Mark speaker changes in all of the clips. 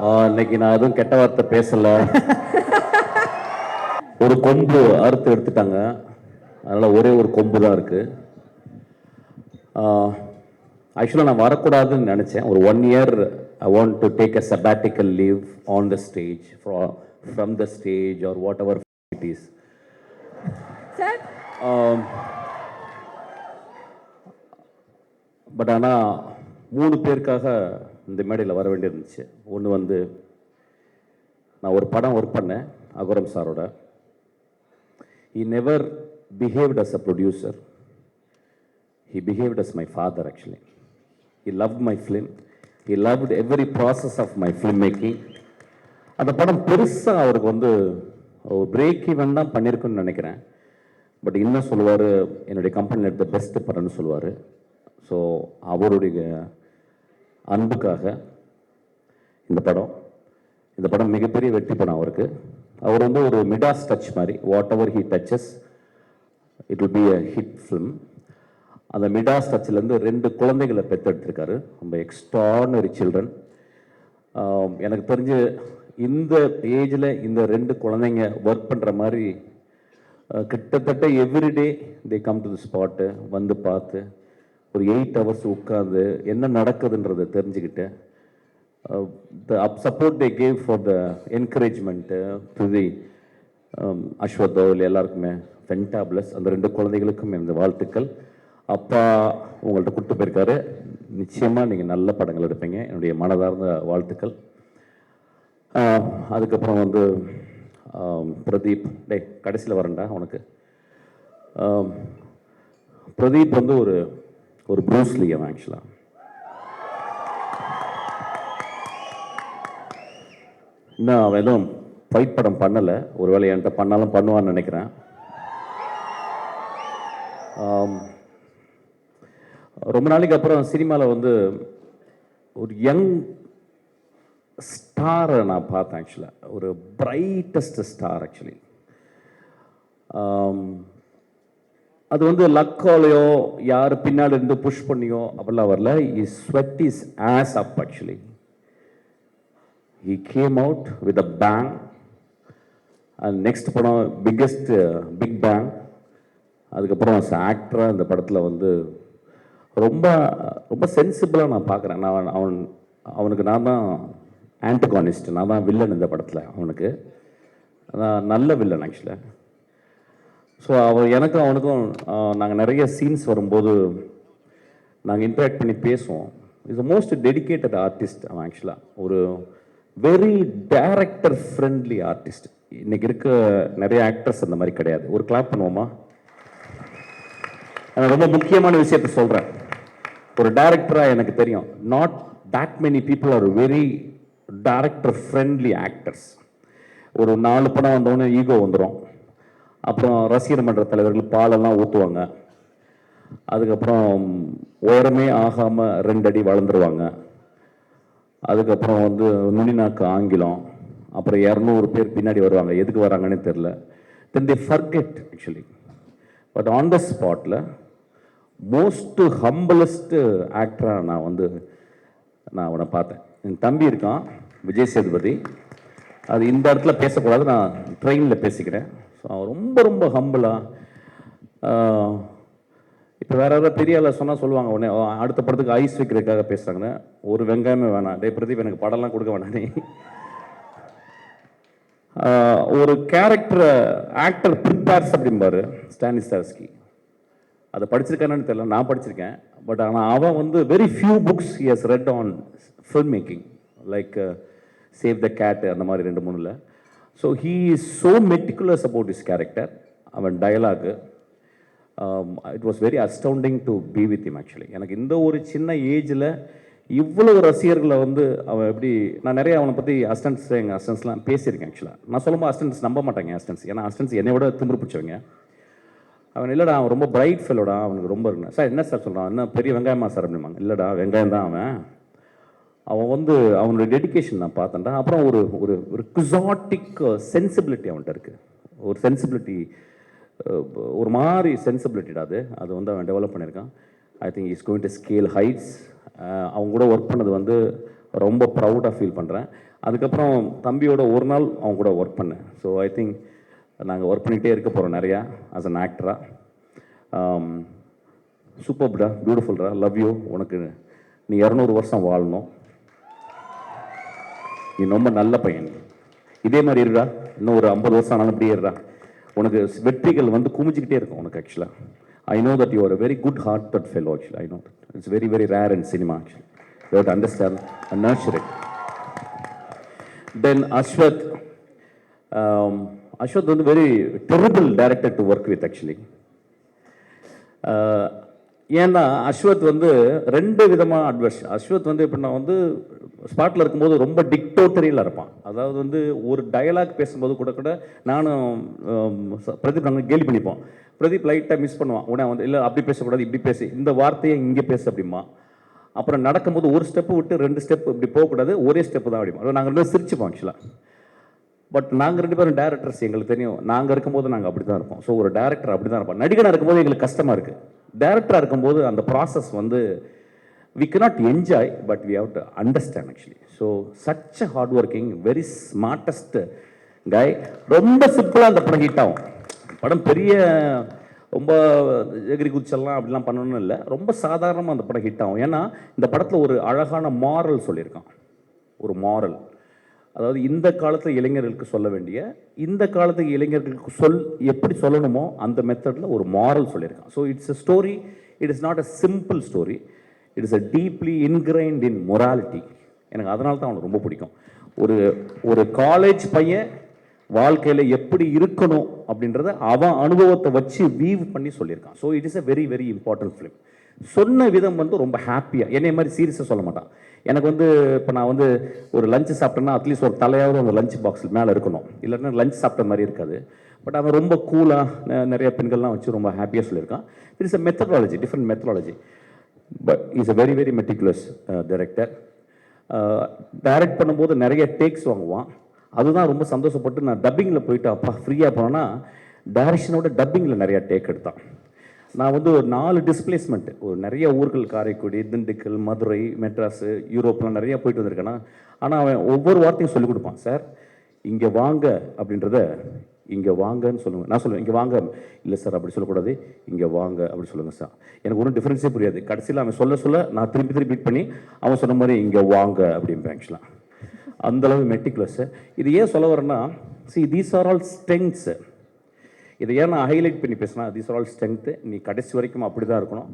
Speaker 1: இன்னைக்கு நான் எதுவும் கெட்ட வார்த்தை பேசல. ஒரு கொம்பு அறுத்து எடுத்துட்டாங்க, அதனால ஒரே ஒரு கொம்பு தான் இருக்கு. ஆக்சுவலாக நான் வரக்கூடாதுன்னு நினச்சேன். ஒரு 1 year I want to take a sabbatical leave on the stage, from the stage or whatever it is.
Speaker 2: Sir
Speaker 1: but ஆனால் 3 பேருக்காக இந்த மேடையில் வர வேண்டியிருந்துச்சு. ஒன்று வந்து நான் ஒரு படம் ஒர்க் பண்ணேன் அகரம் சாரோட. He never behaved as a producer. He behaved as my father actually. He loved my film. He loved every process of my filmmaking. அந்த படம் பெருசாக அவருக்கு வந்து பிரேக் ஈவன் தான் பண்ணியிருக்குன்னு நினைக்கிறேன். பட் இன்னும் சொல்லுவார், என்னுடைய கம்பெனியில் எடுத்த பெஸ்ட்டு படம்னு சொல்லுவார். ஸோ அவருடைய அன்புக்காக இந்த படம் மிகப்பெரிய வெற்றி படம் அவருக்கு. அவர் வந்து ஒரு மிடாஸ் டச் மாதிரி, whatever he touches it will be a hit film. அந்த மிடாஸ் டச்சிலேருந்து 2 குழந்தைகளை பெற்றெடுத்திருக்காரு. ரொம்ப எக்ஸ்ட்ரானரி சில்ட்ரன். எனக்கு தெரிஞ்சு இந்த ஏஜில் இந்த 2 குழந்தைங்க ஒர்க் பண்ணுற மாதிரி கிட்டத்தட்ட everyday they come to the spot வந்து பார்த்து ஒரு 8 hours உட்காந்து என்ன நடக்குதுன்றதை தெரிஞ்சுக்கிட்டு the support they gave for the encouragement to the அஸ்வத்தோ இல்லை எல்லாருக்குமே ஃபென்டாபிளஸ். அந்த 2 குழந்தைகளுக்கும் இந்த வாழ்த்துக்கள். அப்பா உங்கள்கிட்ட கூப்பிட்டு போயிருக்காரு. நிச்சயமாக நீங்கள் நல்ல படங்கள் எடுப்பீங்க, என்னுடைய மனதார்ந்த வாழ்த்துக்கள். அதுக்கப்புறம் வந்து பிரதீப், கடைசியில் வரேன்டா உனக்கு. பிரதீப் வந்து ஒரு ப்ரூஸ்லி அவன் ஆக்சுவலாக. இன்னும் அவன் எதுவும் ஃபைட் படம் பண்ணலை, ஒரு வேளை என்கிட்ட பண்ணாலும் பண்ணுவான்னு நினைக்கிறேன். ரொம்ப நாளைக்கு அப்புறம் சினிமாவில் வந்து ஒரு யங் ஸ்டாரை நான் பார்த்தேன் ஆக்சுவலாக. ஒரு பிரைட்டஸ்ட் ஸ்டார் ஆக்சுவலி. அது வந்து லக்காலையோ யார் பின்னாடி இருந்து புஷ் பண்ணியோ அப்படிலாம் வரல. Is sweat is as up actually. He came out with a bang. And next படம் பிக்கெஸ்ட் பிக் பேங். அதுக்கப்புறம் ஆக்டராக இந்த படத்தில் வந்து ரொம்ப ரொம்ப சென்சிபிளாக நான் பார்க்குறேன். அவனுக்கு நான் தான் ஆன்டகானிஸ்ட், நான் தான் வில்லன் இந்த படத்தில். அவனுக்கு நல்ல வில்லன் ஆக்சுவலாக. ஸோ எனக்கும் அவனுக்கும் நாங்கள் நிறைய சீன்ஸ் வரும்போது நாங்கள் இன்ட்ராக்ட் பண்ணி பேசுவோம். Is a most dedicated artist அவன் ஆக்சுவலாக. ஒரு வெரி டைரக்டர் ஃப்ரெண்ட்லி ஆர்டிஸ்ட். இன்னைக்கு இருக்க நிறைய ஆக்டர்ஸ் அந்த மாதிரி கிடையாது. ஒரு கிளாப் பண்ணுவோமா? நான் ரொம்ப முக்கியமான விஷயத்த சொல்கிறேன். ஒரு டைரக்டராக எனக்கு தெரியும், not that many people are very director friendly actors. ஒரு 4 படம் வந்தோடனே ஈகோ வந்துடும். அப்புறம் ரசிகர் மன்ற தலைவர்கள் பாலெல்லாம் ஊற்றுவாங்க. அதுக்கப்புறம் உயரமே ஆகாமல் 2 அடி வளர்ந்துருவாங்க. அதுக்கப்புறம் வந்து நுனிநாக்கு ஆங்கிலம். அப்புறம் 200 பேர் பின்னாடி வருவாங்க, எதுக்கு வராங்கன்னே தெரில. Then they forget actually. But on the ஸ்பாட்டில் மோஸ்ட் ஹம்பிளஸ்ட் ஆக்டராக நான் அவனை பார்த்தேன். என் தம்பி இருக்கான் விஜய் சேதுபதி. அது இந்த இடத்துல பேசக்கூடாது, நான் ட்ரெயினில் பேசிக்கிறேன். ஸோ அவன் ரொம்ப ரொம்ப ஹம்பிளாக. இப்போ வேற ஏதாவது பெரிய ஆளை சொன்னால் சொல்லுவாங்க உடனே அடுத்த படத்துக்கு ஐஸ் வைக்கிறதுக்காக பேசுகிறாங்கன்னு. ஒரு வெங்காயமே வேணாம், பிரதீப் எனக்கு படம்லாம் கொடுக்க வேண்டாம் நீ. ஒரு கேரக்டரை ஆக்டர் ப்ரிப்பேர்ஸ் அப்படிம்பாரு ஸ்டானிஸ்லாவ்ஸ்கி. அதை படிச்சிருக்கானு தெரியல, நான் படிச்சிருக்கேன். பட் ஆனால் அவன் வந்து very few books he has read on film making, like save the cat அந்த மாதிரி 2-3. So he is so meticulous about his character. அவன் dialogue it was very astounding to be with him actually. எனக்கு இந்த ஒரு சின்ன ஏஜில் இவ்வளவு ரசிகர்களை வந்து அவன் எப்படி, நான் நிறைய அவனை பற்றி எங்கள் அசிஸ்டன்ஸ்லாம் பேசியிருக்கேன் ஆக்சுவலாக. நான் சொல்லும்போது அசிஸ்டன்ஸ் நம்ப மாட்டாங்க அசிஸ்டன்ஸ், ஏன்னா அசிஸ்டன்ஸ் என்னை விட திமிரு பிடிச்சவங்க. அவன் இல்லைடா அவன் ரொம்ப பிரைட் ஃபெல்லோடா, அவனுக்கு ரொம்ப இருக்குண்ணா. சார் என்ன சார் சொல்கிறான், என்ன பெரிய வெங்காயமா சார் அப்படிம்பாங்க. இல்லைடா வெங்காயம் தான் அவன் வந்து அவனுடைய டெடிக்கேஷன் நான் பார்த்தேன்டா. அப்புறம் ஒரு ஒரு குசாட்டிக் சென்சிபிலிட்டி அவன்கிட்ட இருக்குது. ஒரு சென்சிபிலிட்டி, ஒரு மாதிரி சென்சிபிலிட்டிடா அது வந்து அவன் டெவலப் பண்ணியிருக்கான். I think is going to scale heights. அவங்க கூட ஒர்க் பண்ணது வந்து ரொம்ப ப்ரௌடாக ஃபீல் பண்ணுறேன். அதுக்கப்புறம் தம்பியோட ஒரு நாள் அவங்க கூட ஒர்க் பண்ணேன். ஸோ ஐ திங்க் நாங்கள் ஒர்க் பண்ணிகிட்டே இருக்க போகிறோம் நிறையா ஆஸ் அன் ஆக்டராக. சூப்பர்டா, பியூட்டிஃபுல்டா, லவ் யூ. உனக்கு நீ 200 வருஷம் வாழணும். நீ ரொம்ப நல்ல பையன். இதே மாதிரி இருடா, இன்னும் ஒரு 50 வருஷம் ஆனாலும் இப்படியே இருடா. உனக்கு வெற்றிகள் வந்து குமிஞ்சிக்கிட்டே இருக்கும் உனக்கு. ஆக்சுவலாக I know that you are a very good hearted fellow. Actually I know that it's very very rare in cinema. Actually you have to understand and nurture it. Then Ashwath, Ashwath வந்து very terrible director to work with actually. ஏன்னா அஸ்வத் வந்து 2 விதமாக advice. Ashwath வந்து எப்படின்னா வந்து ஸ்பாட்டில் இருக்கும்போது ரொம்ப டிக்டோட்டரியில் இருப்பான். அதாவது வந்து ஒரு டயலாக் பேசும்போது கூட நானும் பிரதீப் நாங்கள் கேலி பண்ணிப்போம். பிரதீப் லைட்டாக மிஸ் பண்ணுவான். உடனே வந்து இல்லை அப்படி பேசக்கூடாது, இப்படி பேசி, இந்த வார்த்தையை இங்கே பேசு அப்படிமா. அப்புறம் நடக்கும்போது ஒரு ஸ்டெப்பு விட்டு 2 ஸ்டெப் இப்படி போகக்கூடாது, ஒரே ஸ்டெப்பு தான் அப்படிமா. அதை நாங்கள் 2 சிரிச்சுப்போம் ஆக்சுவலாக. பட் நாங்கள் 2 பேரும் டேரக்டர்ஸ், எங்களுக்கு தெரியும் நாங்கள் இருக்கும்போது நாங்கள் அப்படி தான் இருப்போம். ஸோ ஒரு டேரக்டர் அப்படி தான் இருப்போம். நடிகனாக இருக்கும்போது எங்களுக்கு கஷ்டமாக இருக்குது. டேரக்டராக இருக்கும்போது அந்த ப்ராசஸ் வந்து we cannot enjoy but we have to understand actually. So such a hard working, very smartest guy. ரொம்ப சிம்பிளாக அந்த படம் ஹிட் ஆகும். படம் பெரிய ரொம்ப எகிரி குச்செல்லாம் அப்படிலாம் பண்ணணும்னு இல்லை, ரொம்ப சாதாரணமாக அந்த படம் ஹிட் ஆகும். ஏன்னா இந்த படத்தில் ஒரு அழகான மாரல் சொல்லியிருக்கான். ஒரு மாரல், அதாவது இந்த காலத்தில் இளைஞர்களுக்கு சொல்ல வேண்டிய, இந்த காலத்துக்கு இளைஞர்களுக்கு எப்படி சொல்லணுமோ அந்த மெத்தடில் ஒரு மாரல் சொல்லியிருக்கான். So it's a story, it is not a simple story, it is a deeply இன்கிரைன்ட் in morality. எனக்கு அதனால தான் அவனுக்கு ரொம்ப பிடிக்கும். ஒரு காலேஜ் பையன் வாழ்க்கையில் எப்படி இருக்கணும் அப்படின்றத அவன் அனுபவத்தை வச்சு வீவ் பண்ணி சொல்லியிருக்கான். So it is a very very important film. சொன்ன விதம் வந்து ரொம்ப ஹாப்பியாக, என்னை மாதிரி சீரியஸாக சொல்ல மாட்டான். எனக்கு வந்து இப்போ நான் வந்து ஒரு லஞ்சு சாப்பிட்டேன்னா அட்லீஸ்ட் ஒரு தலையாவது அந்த லஞ்ச் பாக்ஸில் மேலே இருக்கணும், இல்லைன்னா லஞ்ச் சாப்பிட்ட மாதிரி இருக்காது. பட் அவன் ரொம்ப கூலாக நிறைய பெண்கள்லாம் வச்சு ரொம்ப ஹாப்பியாக சொல்லியிருக்கான். It is a methodology, different methodology. But is a very very meticulous director. Direct பண்ணும்போது நிறைய டேக்ஸ் வாங்குவான். அதுதான் ரொம்ப சந்தோஷப்பட்டு நான் டப்பிங்கில் போயிட்டு அப்பா ஃப்ரீயாக போனேன்னா டைரக்ஷனோட டப்பிங்கில் நிறையா டேக் எடுத்தான். நான் வந்து ஒரு 4 டிஸ்பிளேஸ்மெண்ட்டு, ஒரு நிறைய ஊர்கள், காரைக்குடி, திண்டுக்கல், மதுரை, மெட்ராஸு, யூரோப்லாம் நிறையா போயிட்டு வந்திருக்கேன்னா. ஆனால் அவன் ஒவ்வொரு வார்த்தையும் சொல்லிக் கொடுப்பான். சார் இங்கே வாங்க அப்படின்றத இங்கே வாங்கன்னு சொல்லுங்கள். நான் சொல்லுவேன் இங்கே வாங்க, இல்லை சார் அப்படி சொல்லக்கூடாது, இங்கே வாங்க அப்படி சொல்லுங்கள் சார். எனக்கு ஒன்றும் டிஃப்ரென்ஸே புரியாது. கடைசியில் அவன் சொல்ல நான் திருப்பி பீட் பண்ணி அவன் சொன்ன மாதிரி இங்கே வாங்க அப்படிம்பேன். ஆக்சுவலாக அந்தளவு மெட்டிகுலஸ்ஸு. இது ஏன் சொல்ல வரேன்னா, தீஸ் ஆர் ஆல் ஸ்ட்ரெங்க்ஸு. இதை ஏன் நான் ஹைலைட் பண்ணி பேசினா, தீஸ் ஆர் ஆல் ஸ்ட்ரென்த்து. நீ கடைசி வரைக்கும் அப்படி தான் இருக்கணும்.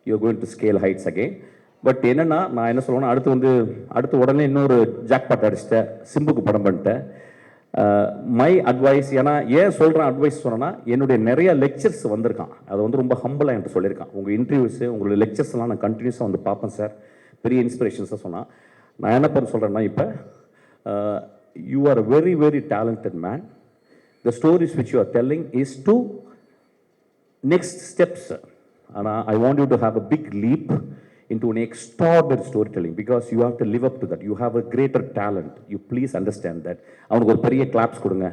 Speaker 1: You are going to scale heights again. But என்னென்னா நான் என்ன சொல்லுவேன்னா, அடுத்து உடனே இன்னொரு ஜாக்பாட் அடிச்சிட்டேன், சிம்புக்கு படம் பண்ணிட்டேன். மை அட்வைஸ், ஏன்னா ஏன் சொல்கிறேன் அட்வைஸ் சொன்னேன்னா, என்னுடைய நிறைய லெக்சர்ஸ் வந்திருக்கான். அதை வந்து ரொம்ப ஹம்பிளாக என்கிட்ட சொல்லியிருக்கான். உங்கள் இன்டர்வியூஸு, உங்களுடைய லெக்சர்ஸ்லாம் நான் கண்டினியூஸாக வந்து பார்ப்பேன் சார், பெரிய இன்ஸ்பிரேஷன்ஸாக சொன்னான். நான் என்ன பண்ண சொல்கிறேன்னா, இப்போ you are a very very talented man. The stories which you are telling is to next steps. And I want you to have a big leap into an extraordinary storytelling because you have to live up to that. You have a greater talent. You please understand that. அவனுக்கு ஒரு பெரிய claps கொடுங்க.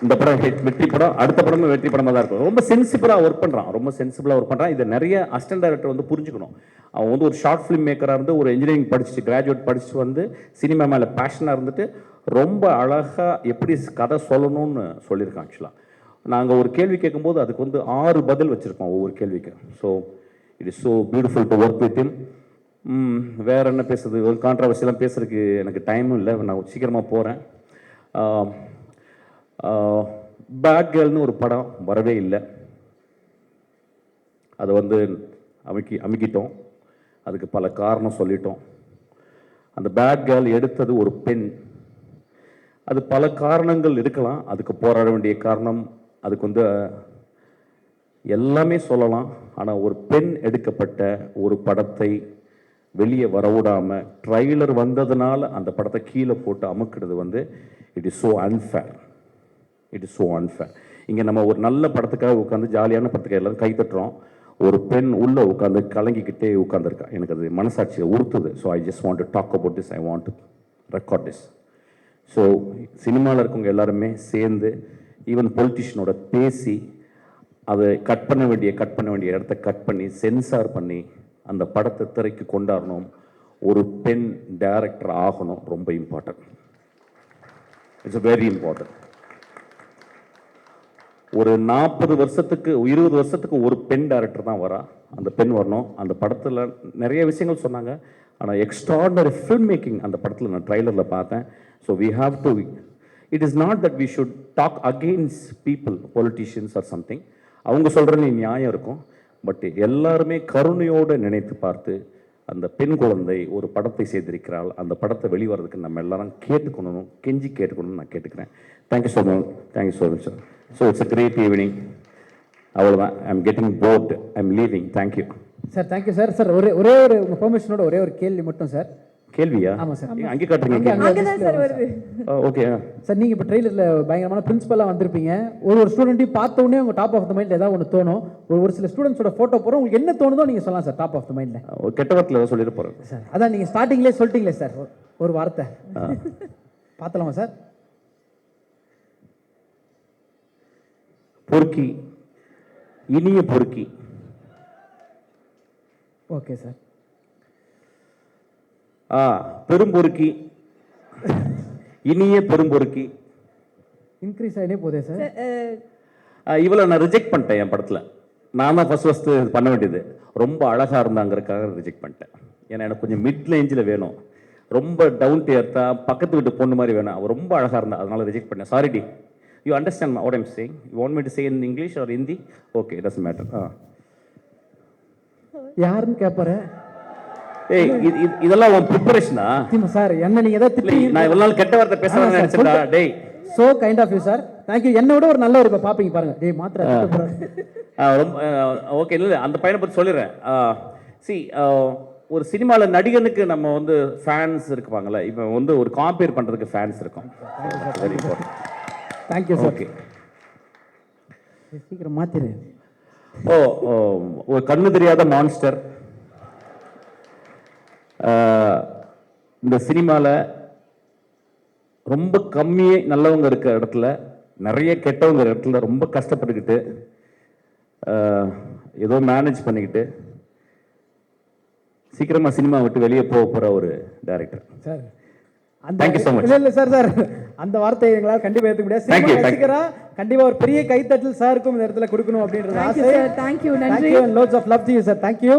Speaker 1: இந்த படம் வெற்றி படம், அடுத்த படமும் வெற்றி படமாக தான் இருக்கும். ரொம்ப சென்சிபிளாக ஒர்க் பண்ணுறான். இதை நிறைய அசிஸ்டன்ட் டைரக்டர் வந்து புரிஞ்சுக்கணும். அவன் வந்து ஒரு ஷார்ட் ஃபிலிம் மேக்கராக இருந்து ஒரு இன்ஜினியரிங் படிச்சுட்டு கிராஜுவேட் படிச்சுட்டு வந்து சினிமா மேலே பேஷனாக இருந்துட்டு ரொம்ப அழகாக எப்படி கதை சொல்லணும்னு சொல்லியிருக்கான். ஆக்சுவலாக நாங்கள் ஒரு கேள்வி கேட்கும்போது அதுக்கு வந்து 6 பதில் வச்சுருக்கோம் ஒவ்வொரு கேள்விக்கு. So it is so beautiful to work with him. வேறு என்ன பேசுறது, ஒரு கான்ட்ரவர்சியெல்லாம் பேசுறதுக்கு எனக்கு டைமும் இல்லை, நான் சீக்கிரமாக போகிறேன். பேட் கேர்ள்னு ஒரு படம் வரவே இல்லை. அதை வந்து அமுக்கிட்டோம். அதுக்கு பல காரணம் சொல்லிட்டோம். அந்த பேட் கேர்ள் எடுத்தது ஒரு பெண். அது பல காரணங்கள் இருக்கலாம். அதுக்கு போராட வேண்டிய காரணம், அதுக்கு வந்து எல்லாமே சொல்லலாம். ஆனால் ஒரு பெண் எடுக்கப்பட்ட ஒரு படத்தை வெளியே வரவிடாமல் ட்ரைலர் வந்ததுனால அந்த படத்தை கீழே போட்டு அமுக்கிறது வந்து இட் இஸ் ஸோ அன்ஃபேர். இங்கே நம்ம ஒரு நல்ல படத்துக்காக உட்காந்து, ஜாலியான படத்துக்காக எல்லாரும் கை தட்டுறோம். ஒரு பெண் உள்ளே உட்காந்து கலங்கிக்கிட்டே உட்காந்துருக்கா. எனக்கு அது மனசாட்சியை உறுத்துது. So I just want to talk about this, I want to record this. So சினிமாவில் இருக்கவங்க எல்லாருமே சேர்ந்து, ஈவன் பொலிட்டிஷியனோட பேசி, அதை கட் பண்ண வேண்டிய இடத்த கட் பண்ணி சென்சார் பண்ணி அந்த படத்தை திரைக்கு கொண்டாடணும். ஒரு பெண் டைரக்டர் ஆகணும் ரொம்ப இம்பார்ட்டன்ட். It's very important. ஒரு 40 வருஷத்துக்கு 20 வருஷத்துக்கு ஒரு பெண் டைரக்டர் தான் வரா. அந்த பெண் வரணும். அந்த படத்தில் நிறைய விஷயங்கள் சொன்னாங்க. ஆனால் எக்ஸ்ட்ராடனரி ஃபில்ம் மேக்கிங் அந்த படத்தில் நான் ட்ரைலரில் பார்த்தேன். So we have to, it is not that we should talk against people, politicians or something. அவங்க சொல்கிற நியாயம் இருக்கும். பட் எல்லாருமே கருணையோடு நினைத்து பார்த்து அந்த பெண் குழந்தை ஒரு படத்தை செய்திருக்கிறாள். அந்த படத்தை வெளிவரதுக்கு நம்ம எல்லாரும் கேட்டுக்கணும், கெஞ்சி கேட்டுக்கணும்னு நான் கேட்டுக்கிறேன். Thank you so much. Thank you so much sir. So it's a great evening. அவ்வளோதான். I am getting bored. I am leaving. Thank you
Speaker 3: sir. Thank you sir. Sir ஒரே ஒரு உங்கள் பெர்மிஷனோட ஒரே ஒரு கேள்வி மட்டும் சார்.
Speaker 1: கேள்வியா?
Speaker 3: ஆமாம் சார்.
Speaker 1: அங்கே காட்டுறீங்க.
Speaker 2: அங்கதான் சார் வருது.
Speaker 1: ஓகே
Speaker 3: சார், நீங்கள் இப்போ ட்ரெயிலரில் பயங்கரமான பிரின்சிபலாக வந்திருப்பீங்க. ஒரு ஸ்டூடெண்ட்டையும் பார்த்த உடனே உங்கள் டாப் ஆஃப் த மைண்டில் ஏதாவது ஒன்று தோணும். ஒரு சில ஸ்டூடெண்ட்ஸோட ஃபோட்டோ போகிறோம், உங்களுக்கு என்ன தோணுதோ நீங்கள் சொல்லலாம் சார். டாப் ஆஃப் த மைண்டில்
Speaker 1: கெட்ட வார்த்தையில் ஏதாவது சொல்லிட்டு போகிறேன்
Speaker 3: சார். அதான் நீங்கள் ஸ்டார்டிங்லேயே சொல்லிட்டீங்களே சார் ஒரு வார்த்தை. பார்த்தலாமா சார்?
Speaker 1: பொறுக்கி, இனிய பொறுக்கி.
Speaker 3: Okay sir.
Speaker 1: பெரும்பொறுக்கி, இனிய பெரும்பொறுக்கி.
Speaker 3: இன்க்ரீஸ் ஆகினே போதே சார்.
Speaker 1: இவளை நான் ரிஜெக்ட் பண்ணிட்டேன் என் படத்தில். நான் தான் ஃபஸ்ட்டு பண்ண வேண்டியது. ரொம்ப அழகாக இருந்தாங்கிறதுக்காக ரிஜெக்ட் பண்ணிட்டேன். ஏன்னா எனக்கு கொஞ்சம் மிட் ரேஞ்சில் வேணும். ரொம்ப டவுன் டு எர்த்தா பக்கத்து வீட்டு பொண்ணு மாதிரி வேணும். அவள் ரொம்ப அழகாக இருந்தா, அதனால ரிஜெக்ட் பண்ணேன். சாரி டி. You understand what I'm saying? You want me to say in English or Hindi? Okay, it doesn't matter.
Speaker 3: யாருன்னு கேட்பாரு?
Speaker 1: ஏய், இதெல்லாம் உன் ப்ரிப்பரேஷனா?
Speaker 3: சார், என்ன நீங்கள் ஏதாவது திட்டி
Speaker 1: நான் இவ்வளோ நாள் கெட்ட வார்த்தை பேசுறேன்னு நினைச்சேன்டா. டேய்,
Speaker 3: so kind of you sir. Thank you. என்னை விட ஒரு நல்ல ஒரு இப்போ பார்ப்பீங்க பாருங்க. டேய் மாத்திரை
Speaker 1: ரொம்ப ஓகே. இல்லை, அந்த பையனை பற்றி சொல்லிடுறேன். சி, ஒரு சினிமாவில் நடிகனுக்கு நம்ம வந்து ஃபேன்ஸ் இருப்பாங்கல்ல, இப்போ வந்து ஒரு காம்பேர் பண்ணுறதுக்கு ஃபேன்ஸ் இருக்கும். Very important.
Speaker 3: Thank you sir.
Speaker 1: Okay,
Speaker 3: சீக்கிரம் மாத்திரு.
Speaker 1: ஒரு கண்ணு தெரியாத மான்ஸ்டர். இந்த சினிமாவில் ரொம்ப கம்மியே நல்லவங்க இருக்க இடத்துல, நிறைய கெட்டவங்க இடத்துல ரொம்ப கஷ்டப்பட்டுக்கிட்டு ஏதோ மேனேஜ் பண்ணிக்கிட்டு சீக்கிரமாக சினிமா விட்டு வெளியே போகிற ஒரு director
Speaker 3: sir.
Speaker 1: Thank you so much.
Speaker 3: இல்லை சார், அந்த வார்த்தையை எங்களால் கண்டிப்பாக ஏற்றுக்க முடியாது.
Speaker 1: Thank you,
Speaker 3: cinema
Speaker 1: thank you.
Speaker 3: ரசிகரா கண்டிப்பாக ஒரு பெரிய கைத்தட்டல் சாருக்கும் இந்த இடத்துல கொடுக்கணும் அப்படின்றது ஆசை.
Speaker 2: தேங்க்யூ. நன்றி.
Speaker 3: Thank you and loads of love to you, sir. Thank you.